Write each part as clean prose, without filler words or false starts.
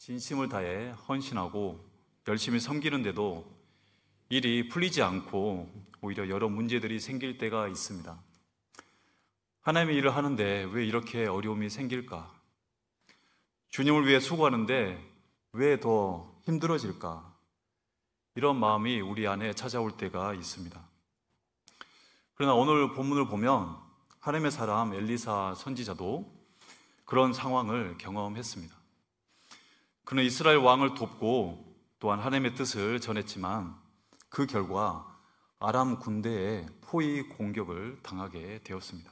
진심을 다해 헌신하고 열심히 섬기는데도 일이 풀리지 않고 오히려 여러 문제들이 생길 때가 있습니다. 하나님의 일을 하는데 왜 이렇게 어려움이 생길까? 주님을 위해 수고하는데 왜 더 힘들어질까? 이런 마음이 우리 안에 찾아올 때가 있습니다. 그러나 오늘 본문을 보면 하나님의 사람 엘리사 선지자도 그런 상황을 경험했습니다. 그는 이스라엘 왕을 돕고 또한 하나님의 뜻을 전했지만 그 결과 아람 군대의 포위 공격을 당하게 되었습니다.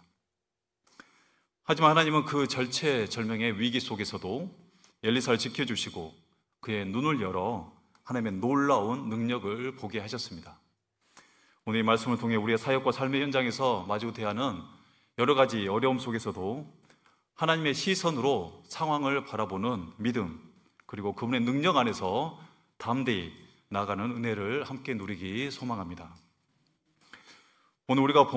하지만 하나님은 그 절체절명의 위기 속에서도 엘리사를 지켜주시고 그의 눈을 열어 하나님의 놀라운 능력을 보게 하셨습니다. 오늘 이 말씀을 통해 우리의 사역과 삶의 현장에서 마주 대하는 여러 가지 어려움 속에서도 하나님의 시선으로 상황을 바라보는 믿음, 그리고 그분의 능력 안에서 담대히 나아가는 은혜를 함께 누리기 소망합니다. 오늘 우리가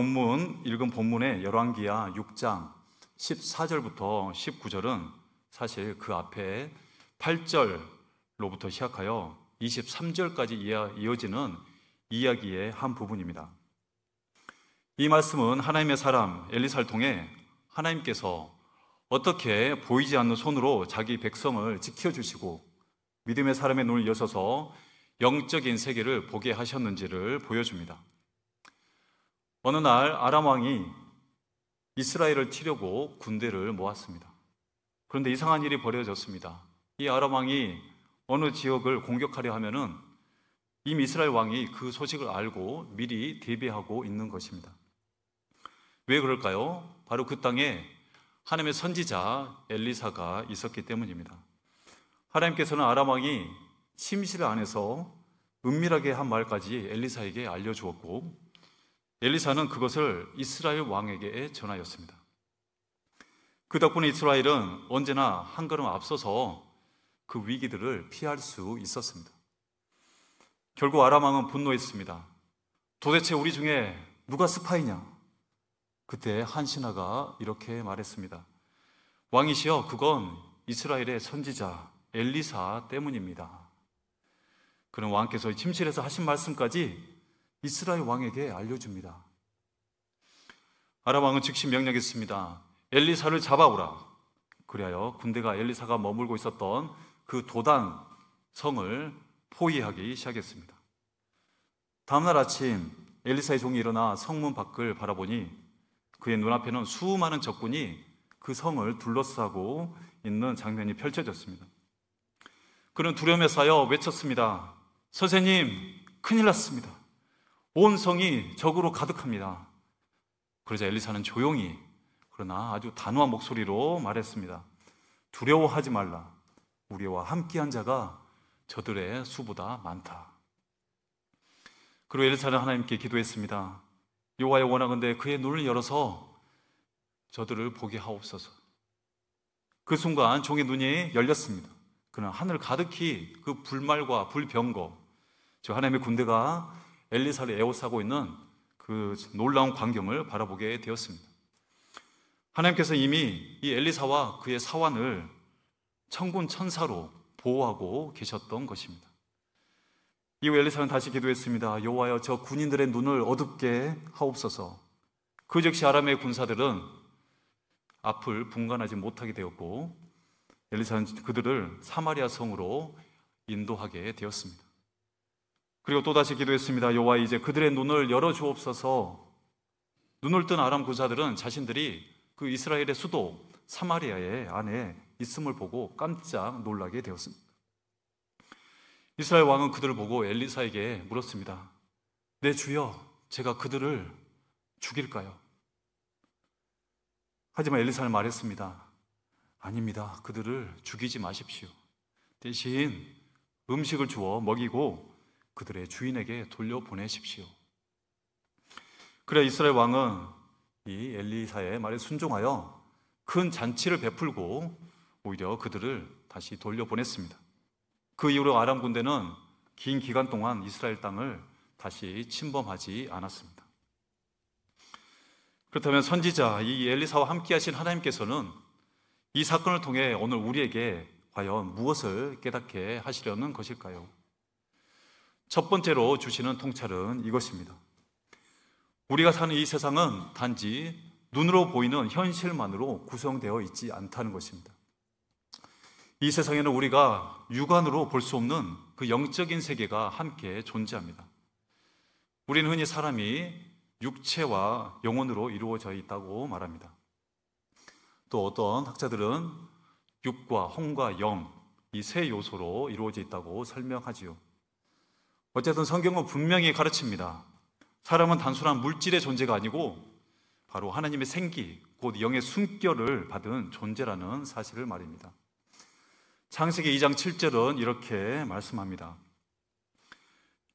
읽은 본문의 열왕기하 6장 14절부터 19절은 사실 그 앞에 8절로부터 시작하여 23절까지 이어지는 이야기의 한 부분입니다. 이 말씀은 하나님의 사람 엘리사를 통해 하나님께서 어떻게 보이지 않는 손으로 자기 백성을 지켜주시고 믿음의 사람의 눈을 여셔서 영적인 세계를 보게 하셨는지를 보여줍니다. 어느 날 아람 왕이 이스라엘을 치려고 군대를 모았습니다. 그런데 이상한 일이 벌어졌습니다. 이 아람 왕이 어느 지역을 공격하려 하면은 이미 이스라엘 왕이 그 소식을 알고 미리 대비하고 있는 것입니다. 왜 그럴까요? 바로 그 땅에 하나님의 선지자 엘리사가 있었기 때문입니다. 하나님께서는 아람 왕이 침실 안에서 은밀하게 한 말까지 엘리사에게 알려주었고 엘리사는 그것을 이스라엘 왕에게 전하였습니다. 그 덕분에 이스라엘은 언제나 한 걸음 앞서서 그 위기들을 피할 수 있었습니다. 결국 아람 왕은 분노했습니다. 도대체 우리 중에 누가 스파이냐? 그때 한 신하가 이렇게 말했습니다. 왕이시여, 그건 이스라엘의 선지자 엘리사 때문입니다. 그는 왕께서 침실에서 하신 말씀까지 이스라엘 왕에게 알려줍니다. 아람 왕은 즉시 명령했습니다. 엘리사를 잡아오라. 그리하여 군대가 엘리사가 머물고 있었던 그 도단 성을 포위하기 시작했습니다. 다음날 아침 엘리사의 종이 일어나 성문 밖을 바라보니 그의 눈앞에는 수많은 적군이 그 성을 둘러싸고 있는 장면이 펼쳐졌습니다. 그는 두려움에 쌓여 외쳤습니다. 선생님, 큰일 났습니다. 온 성이 적으로 가득합니다. 그러자 엘리사는 조용히 그러나 아주 단호한 목소리로 말했습니다. 두려워하지 말라. 우리와 함께한 자가 저들의 수보다 많다. 그리고 엘리사는 하나님께 기도했습니다. 여호와여, 원하건대 그의 눈을 열어서 저들을 보게 하옵소서. 그 순간 종의 눈이 열렸습니다. 그는 하늘 가득히 그 불말과 불병거, 즉 하나님의 군대가 엘리사를 에워싸고 있는 그 놀라운 광경을 바라보게 되었습니다. 하나님께서 이미 이 엘리사와 그의 사환을 천군 천사로 보호하고 계셨던 것입니다. 이후 엘리사는 다시 기도했습니다. 여호와여, 저 군인들의 눈을 어둡게 하옵소서. 그 즉시 아람의 군사들은 앞을 분간하지 못하게 되었고 엘리사는 그들을 사마리아 성으로 인도하게 되었습니다. 그리고 또다시 기도했습니다. 여호와, 이제 그들의 눈을 열어주옵소서. 눈을 뜬 아람 군사들은 자신들이 그 이스라엘의 수도 사마리아의 안에 있음을 보고 깜짝 놀라게 되었습니다. 이스라엘 왕은 그들을 보고 엘리사에게 물었습니다. 내 주여, 제가 그들을 죽일까요? 하지만 엘리사는 말했습니다. 아닙니다. 그들을 죽이지 마십시오. 대신 음식을 주어 먹이고 그들의 주인에게 돌려보내십시오. 그래 이스라엘 왕은 이 엘리사의 말에 순종하여 큰 잔치를 베풀고 오히려 그들을 다시 돌려보냈습니다. 그 이후로 아람 군대는 긴 기간 동안 이스라엘 땅을 다시 침범하지 않았습니다. 그렇다면 선지자 이 엘리사와 함께 하신 하나님께서는 이 사건을 통해 오늘 우리에게 과연 무엇을 깨닫게 하시려는 것일까요? 첫 번째로 주시는 통찰은 이것입니다. 우리가 사는 이 세상은 단지 눈으로 보이는 현실만으로 구성되어 있지 않다는 것입니다. 이 세상에는 우리가 육안으로 볼 수 없는 그 영적인 세계가 함께 존재합니다. 우리는 흔히 사람이 육체와 영혼으로 이루어져 있다고 말합니다. 또 어떤 학자들은 육과 혼과 영, 이 세 요소로 이루어져 있다고 설명하지요. 어쨌든 성경은 분명히 가르칩니다. 사람은 단순한 물질의 존재가 아니고 바로 하나님의 생기, 곧 영의 숨결을 받은 존재라는 사실을 말입니다. 창세기 2장 7절은 이렇게 말씀합니다.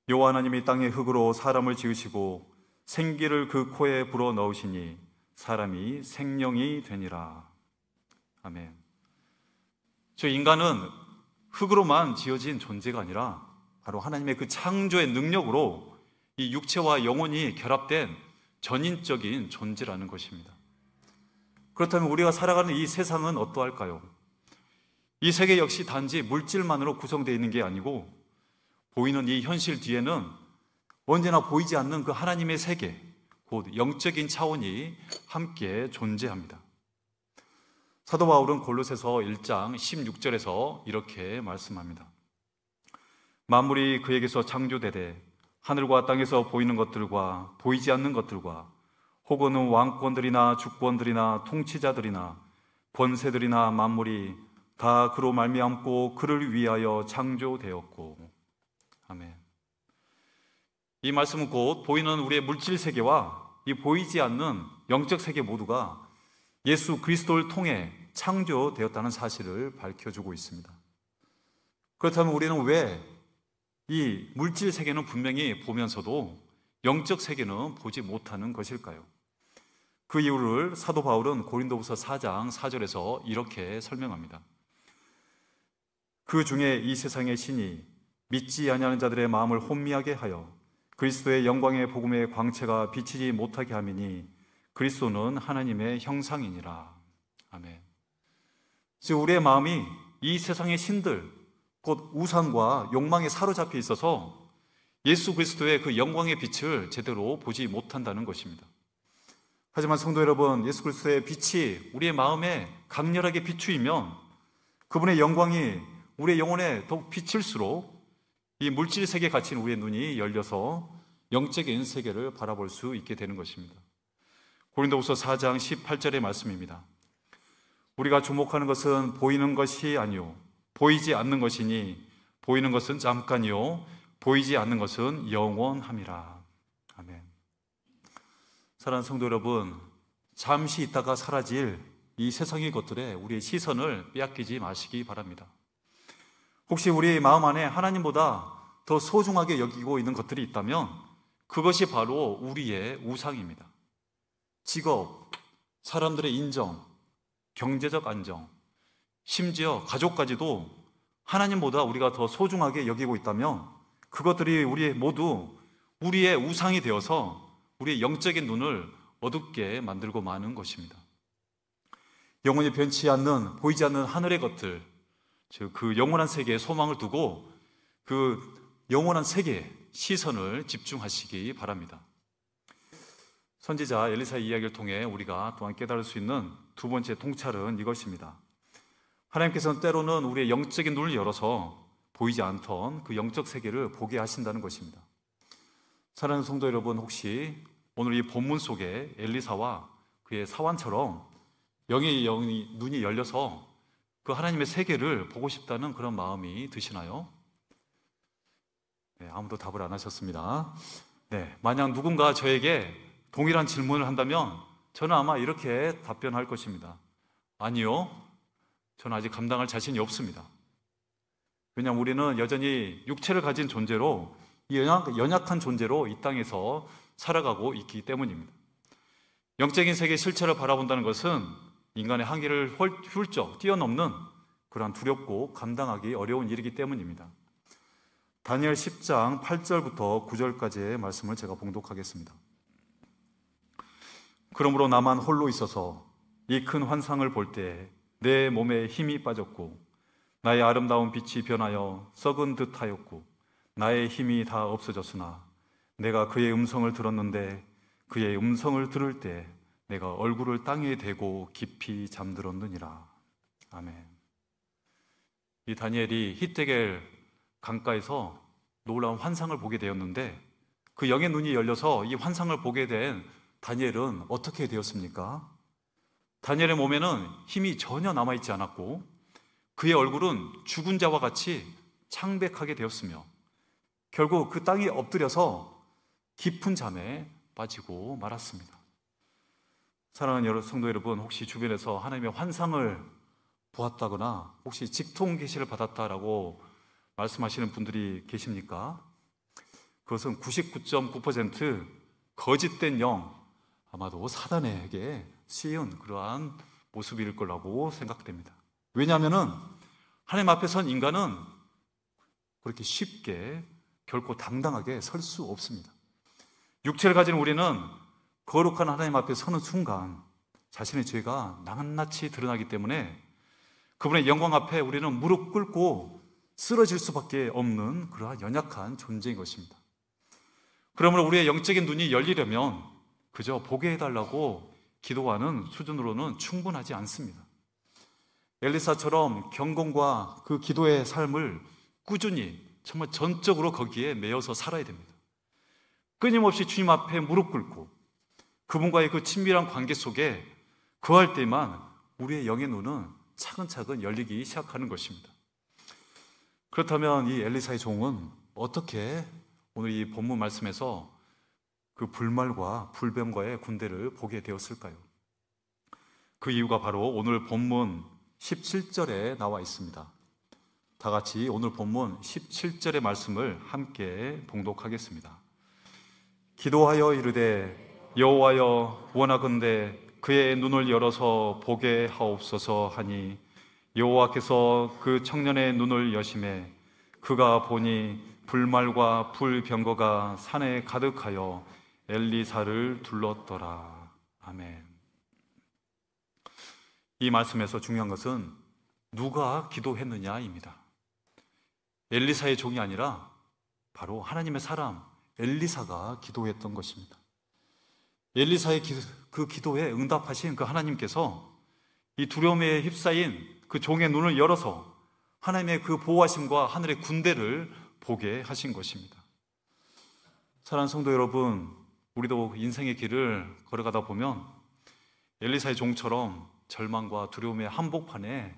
여호와 하나님이 땅의 흙으로 사람을 지으시고 생기를 그 코에 불어 넣으시니 사람이 생명이 되니라. 아멘. 저 인간은 흙으로만 지어진 존재가 아니라 바로 하나님의 그 창조의 능력으로 이 육체와 영혼이 결합된 전인적인 존재라는 것입니다. 그렇다면 우리가 살아가는 이 세상은 어떠할까요? 이 세계 역시 단지 물질만으로 구성되어 있는 게 아니고 보이는 이 현실 뒤에는 언제나 보이지 않는 그 하나님의 세계, 곧 영적인 차원이 함께 존재합니다. 사도 바울은 골로새서 1장 16절에서 이렇게 말씀합니다. 만물이 그에게서 창조되되 하늘과 땅에서 보이는 것들과 보이지 않는 것들과 혹은 왕권들이나 주권들이나 통치자들이나 권세들이나 만물이 다 그로 말미암고 그를 위하여 창조되었고. 아멘. 이 말씀은 곧 보이는 우리의 물질 세계와 이 보이지 않는 영적 세계 모두가 예수 그리스도를 통해 창조되었다는 사실을 밝혀주고 있습니다. 그렇다면 우리는 왜 이 물질 세계는 분명히 보면서도 영적 세계는 보지 못하는 것일까요? 그 이유를 사도 바울은 고린도후서 4장 4절에서 이렇게 설명합니다. 그 중에 이 세상의 신이 믿지 아니하는 자들의 마음을 혼미하게 하여 그리스도의 영광의 복음의 광채가 비치지 못하게 함이니 그리스도는 하나님의 형상이니라. 아멘. 즉 우리의 마음이 이 세상의 신들, 곧 우상과 욕망에 사로잡혀 있어서 예수 그리스도의 그 영광의 빛을 제대로 보지 못한다는 것입니다. 하지만 성도 여러분, 예수 그리스도의 빛이 우리의 마음에 강렬하게 비추이면 그분의 영광이 우리의 영혼에 더욱 비칠수록 이 물질 세계에 갇힌 우리의 눈이 열려서 영적인 세계를 바라볼 수 있게 되는 것입니다. 고린도후서 4장 18절의 말씀입니다. 우리가 주목하는 것은 보이는 것이 아니요 보이지 않는 것이니 보이는 것은 잠깐이요 보이지 않는 것은 영원함이라. 아멘. 사랑하는 성도 여러분, 잠시 있다가 사라질 이 세상의 것들에 우리의 시선을 빼앗기지 마시기 바랍니다. 혹시 우리 마음 안에 하나님보다 더 소중하게 여기고 있는 것들이 있다면 그것이 바로 우리의 우상입니다. 직업, 사람들의 인정, 경제적 안정, 심지어 가족까지도 하나님보다 우리가 더 소중하게 여기고 있다면 그것들이 모두 우리의 우상이 되어서 우리의 영적인 눈을 어둡게 만들고 마는 것입니다. 영원히 변치 않는, 보이지 않는 하늘의 것들, 즉 그 영원한 세계에 소망을 두고 그 영원한 세계에 시선을 집중하시기 바랍니다. 선지자 엘리사의 이야기를 통해 우리가 또한 깨달을 수 있는 두 번째 통찰은 이것입니다. 하나님께서는 때로는 우리의 영적인 눈을 열어서 보이지 않던 그 영적 세계를 보게 하신다는 것입니다. 사랑하는 성도 여러분, 혹시 오늘 이 본문 속에 엘리사와 그의 사환처럼 영의 눈이 열려서 그 하나님의 세계를 보고 싶다는 그런 마음이 드시나요? 네, 아무도 답을 안 하셨습니다. 네, 만약 누군가 저에게 동일한 질문을 한다면 저는 아마 이렇게 답변할 것입니다. 아니요, 저는 아직 감당할 자신이 없습니다. 왜냐하면 우리는 여전히 육체를 가진 존재로, 이 연약한 존재로 이 땅에서 살아가고 있기 때문입니다. 영적인 세계의 실체를 바라본다는 것은 인간의 한계를 훌쩍 뛰어넘는 그러한 두렵고 감당하기 어려운 일이기 때문입니다. 다니엘 10장 8절부터 9절까지의 말씀을 제가 봉독하겠습니다. 그러므로 나만 홀로 있어서 이 큰 환상을 볼 때 내 몸에 힘이 빠졌고 나의 아름다운 빛이 변하여 썩은 듯 하였고 나의 힘이 다 없어졌으나 내가 그의 음성을 들었는데 그의 음성을 들을 때 내가 얼굴을 땅에 대고 깊이 잠들었느니라. 아멘. 이 다니엘이 히데겔 강가에서 놀라운 환상을 보게 되었는데 그 영의 눈이 열려서 이 환상을 보게 된 다니엘은 어떻게 되었습니까? 다니엘의 몸에는 힘이 전혀 남아있지 않았고 그의 얼굴은 죽은 자와 같이 창백하게 되었으며 결국 그 땅에 엎드려서 깊은 잠에 빠지고 말았습니다. 사랑하는 성도 여러분, 혹시 주변에서 하나님의 환상을 보았다거나 혹시 직통 계시를 받았다라고 말씀하시는 분들이 계십니까? 그것은 99.9% 거짓된 영, 아마도 사단에게 씌운 그러한 모습일 거라고 생각됩니다. 왜냐하면 하나님 앞에 선 인간은 그렇게 쉽게 결코 당당하게 설 수 없습니다. 육체를 가진 우리는 거룩한 하나님 앞에 서는 순간 자신의 죄가 낱낱이 드러나기 때문에 그분의 영광 앞에 우리는 무릎 꿇고 쓰러질 수밖에 없는 그러한 연약한 존재인 것입니다. 그러므로 우리의 영적인 눈이 열리려면 그저 보게 해달라고 기도하는 수준으로는 충분하지 않습니다. 엘리사처럼 경건과 그 기도의 삶을 꾸준히 정말 전적으로 거기에 매여서 살아야 됩니다. 끊임없이 주님 앞에 무릎 꿇고 그분과의 그 친밀한 관계 속에 거할 때만 우리의 영의 눈은 차근차근 열리기 시작하는 것입니다. 그렇다면 이 엘리사의 종은 어떻게 오늘 이 본문 말씀에서 그 불말과 불병과의 군대를 보게 되었을까요? 그 이유가 바로 오늘 본문 17절에 나와 있습니다. 다 같이 오늘 본문 17절의 말씀을 함께 봉독하겠습니다. 기도하여 이르되 여호와여 원하건대 그의 눈을 열어서 보게 하옵소서 하니 여호와께서 그 청년의 눈을 여심해 그가 보니 불말과 불병거가 산에 가득하여 엘리사를 둘렀더라. 아멘. 이 말씀에서 중요한 것은 누가 기도했느냐입니다. 엘리사의 종이 아니라 바로 하나님의 사람 엘리사가 기도했던 것입니다. 엘리사의 그 기도에 응답하신 그 하나님께서 이 두려움에 휩싸인 그 종의 눈을 열어서 하나님의 그 보호하심과 하늘의 군대를 보게 하신 것입니다. 사랑하는 성도 여러분, 우리도 인생의 길을 걸어가다 보면 엘리사의 종처럼 절망과 두려움의 한복판에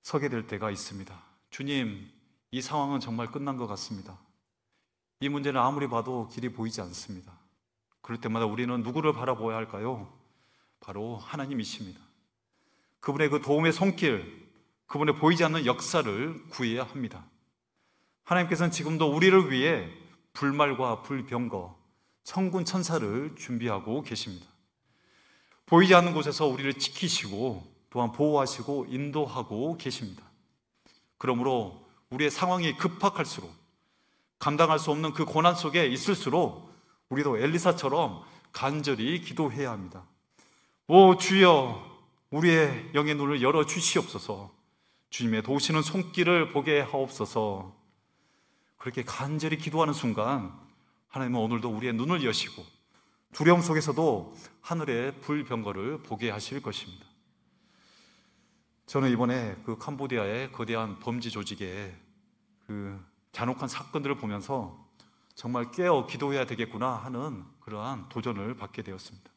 서게 될 때가 있습니다. 주님, 이 상황은 정말 끝난 것 같습니다. 이 문제는 아무리 봐도 길이 보이지 않습니다. 그럴 때마다 우리는 누구를 바라보아야 할까요? 바로 하나님이십니다. 그분의 그 도움의 손길, 그분의 보이지 않는 역사를 구해야 합니다. 하나님께서는 지금도 우리를 위해 불말과 불병거, 천군 천사를 준비하고 계십니다. 보이지 않는 곳에서 우리를 지키시고 또한 보호하시고 인도하고 계십니다. 그러므로 우리의 상황이 급박할수록 감당할 수 없는 그 고난 속에 있을수록 우리도 엘리사처럼 간절히 기도해야 합니다. 오 주여, 우리의 영의 눈을 열어 주시옵소서. 주님의 도우시는 손길을 보게 하옵소서. 그렇게 간절히 기도하는 순간 하나님은 오늘도 우리의 눈을 여시고 두려움 속에서도 하늘의 불병거를 보게 하실 것입니다. 저는 이번에 그 캄보디아의 거대한 범죄 조직의 그 잔혹한 사건들을 보면서 정말 깨어 기도해야 되겠구나 하는 그러한 도전을 받게 되었습니다.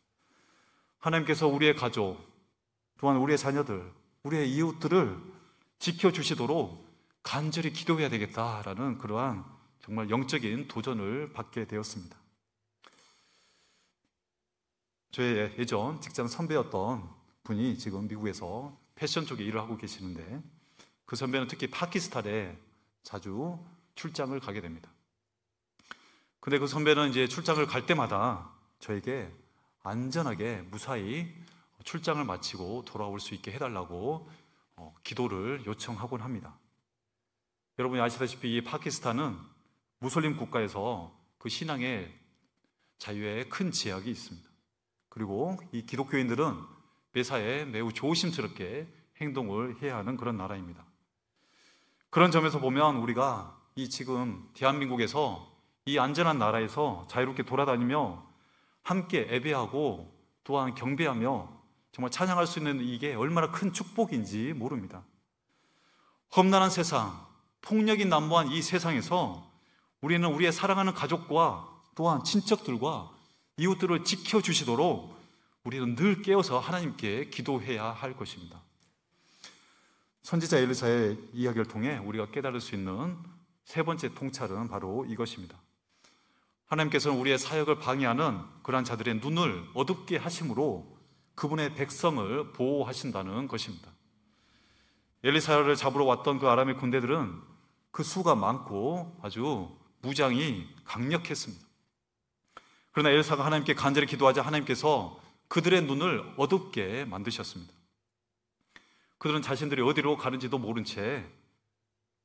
하나님께서 우리의 가족, 또한 우리의 자녀들, 우리의 이웃들을 지켜주시도록 간절히 기도해야 되겠다라는 그러한 정말 영적인 도전을 받게 되었습니다. 저의 예전 직장 선배였던 분이 지금 미국에서 패션 쪽에 일을 하고 계시는데 그 선배는 특히 파키스탄에 자주 출장을 가게 됩니다. 근데 그 선배는 이제 출장을 갈 때마다 저에게 안전하게 무사히 출장을 마치고 돌아올 수 있게 해달라고 기도를 요청하곤 합니다. 여러분이 아시다시피 이 파키스탄은 무슬림 국가에서 그 신앙의 자유에 큰 제약이 있습니다. 그리고 이 기독교인들은 매사에 매우 조심스럽게 행동을 해야 하는 그런 나라입니다. 그런 점에서 보면 우리가 이 지금 대한민국에서 이 안전한 나라에서 자유롭게 돌아다니며 함께 예배하고 또한 경배하며 정말 찬양할 수 있는 이게 얼마나 큰 축복인지 모릅니다. 험난한 세상, 폭력이 난무한 이 세상에서 우리는 우리의 사랑하는 가족과 또한 친척들과 이웃들을 지켜주시도록 우리는 늘 깨어서 하나님께 기도해야 할 것입니다. 선지자 엘리사의 이야기를 통해 우리가 깨달을 수 있는 세 번째 통찰은 바로 이것입니다. 하나님께서는 우리의 사역을 방해하는 그러한 자들의 눈을 어둡게 하심으로 그분의 백성을 보호하신다는 것입니다. 엘리사를 잡으러 왔던 그 아람의 군대들은 그 수가 많고 아주 무장이 강력했습니다. 그러나 엘리사가 하나님께 간절히 기도하자 하나님께서 그들의 눈을 어둡게 만드셨습니다. 그들은 자신들이 어디로 가는지도 모른 채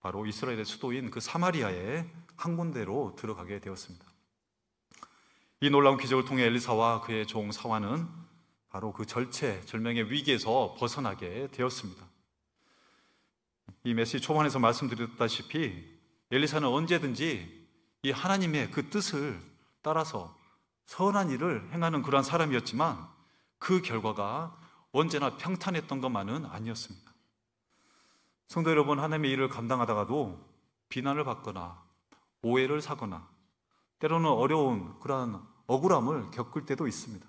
바로 이스라엘의 수도인 그 사마리아의 한 군데로 들어가게 되었습니다. 이 놀라운 기적을 통해 엘리사와 그의 종 사환은 바로 그 절체절명의 위기에서 벗어나게 되었습니다. 이 메시지 초반에서 말씀드렸다시피 엘리사는 언제든지 이 하나님의 그 뜻을 따라서 선한 일을 행하는 그러한 사람이었지만 그 결과가 언제나 평탄했던 것만은 아니었습니다. 성도 여러분, 하나님의 일을 감당하다가도 비난을 받거나 오해를 사거나 때로는 어려운 그러한 억울함을 겪을 때도 있습니다.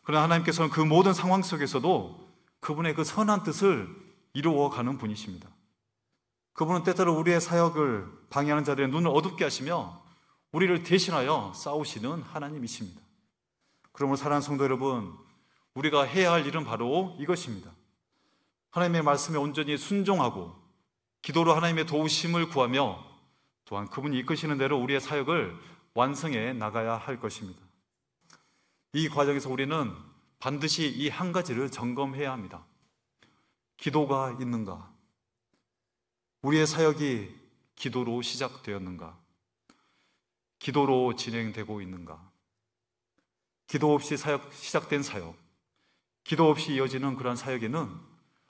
그러나 하나님께서는 그 모든 상황 속에서도 그분의 그 선한 뜻을 이루어가는 분이십니다. 그분은 때때로 우리의 사역을 방해하는 자들의 눈을 어둡게 하시며 우리를 대신하여 싸우시는 하나님이십니다. 그러므로 사랑하는 성도 여러분, 우리가 해야 할 일은 바로 이것입니다. 하나님의 말씀에 온전히 순종하고 기도로 하나님의 도우심을 구하며 또한 그분이 이끄시는 대로 우리의 사역을 완성해 나가야 할 것입니다. 이 과정에서 우리는 반드시 이 한 가지를 점검해야 합니다. 기도가 있는가? 우리의 사역이 기도로 시작되었는가? 기도로 진행되고 있는가? 기도 없이 시작된 사역, 기도 없이 이어지는 그러한 사역에는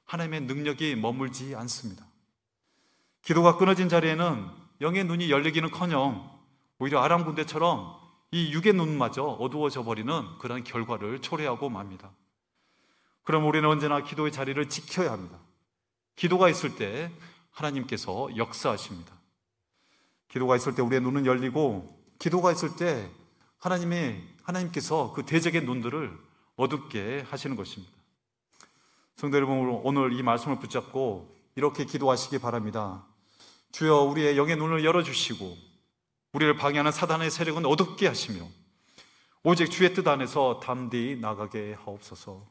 하나님의 능력이 머물지 않습니다. 기도가 끊어진 자리에는 영의 눈이 열리기는커녕 오히려 아람 군대처럼 이 육의 눈마저 어두워져 버리는 그런 결과를 초래하고 맙니다. 그럼 우리는 언제나 기도의 자리를 지켜야 합니다. 기도가 있을 때 하나님께서 역사하십니다. 기도가 있을 때 우리의 눈은 열리고 기도가 있을 때 하나님께서 그 대적의 눈들을 어둡게 하시는 것입니다. 성도 여러분, 오늘 이 말씀을 붙잡고 이렇게 기도하시기 바랍니다. 주여, 우리의 영의 눈을 열어주시고 우리를 방해하는 사단의 세력은 어둡게 하시며 오직 주의 뜻 안에서 담대히 나가게 하옵소서.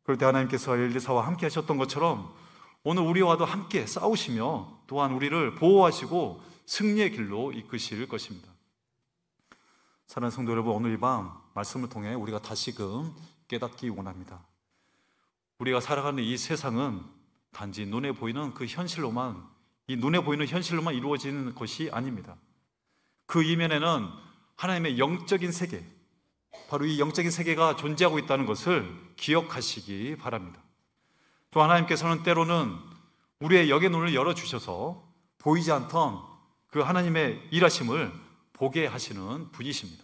그럴 때 하나님께서 엘리사와 함께 하셨던 것처럼 오늘 우리와도 함께 싸우시며 또한 우리를 보호하시고 승리의 길로 이끄실 것입니다. 사랑하는 성도 여러분, 오늘 이 밤 말씀을 통해 우리가 다시금 깨닫기 원합니다. 우리가 살아가는 이 세상은 단지 눈에 보이는 현실로만 이루어지는 것이 아닙니다. 그 이면에는 하나님의 영적인 세계, 바로 이 영적인 세계가 존재하고 있다는 것을 기억하시기 바랍니다. 또 하나님께서는 때로는 우리의 영의 눈을 열어주셔서 보이지 않던 그 하나님의 일하심을 보게 하시는 분이십니다.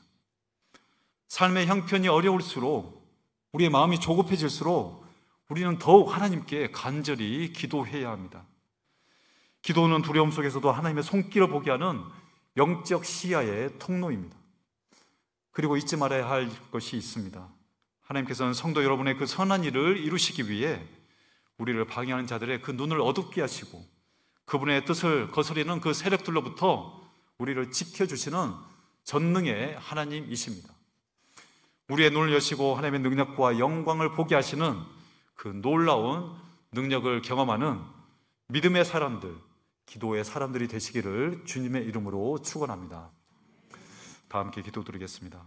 삶의 형편이 어려울수록 우리의 마음이 조급해질수록 우리는 더욱 하나님께 간절히 기도해야 합니다. 기도는 두려움 속에서도 하나님의 손길을 보게 하는 영적 시야의 통로입니다. 그리고 잊지 말아야 할 것이 있습니다. 하나님께서는 성도 여러분의 그 선한 일을 이루시기 위해 우리를 방해하는 자들의 그 눈을 어둡게 하시고 그분의 뜻을 거스리는 그 세력들로부터 우리를 지켜주시는 전능의 하나님이십니다. 우리의 눈을 여시고 하나님의 능력과 영광을 보게 하시는 그 놀라운 능력을 경험하는 믿음의 사람들, 기도의 사람들이 되시기를 주님의 이름으로 축원합니다. 다 함께 기도드리겠습니다.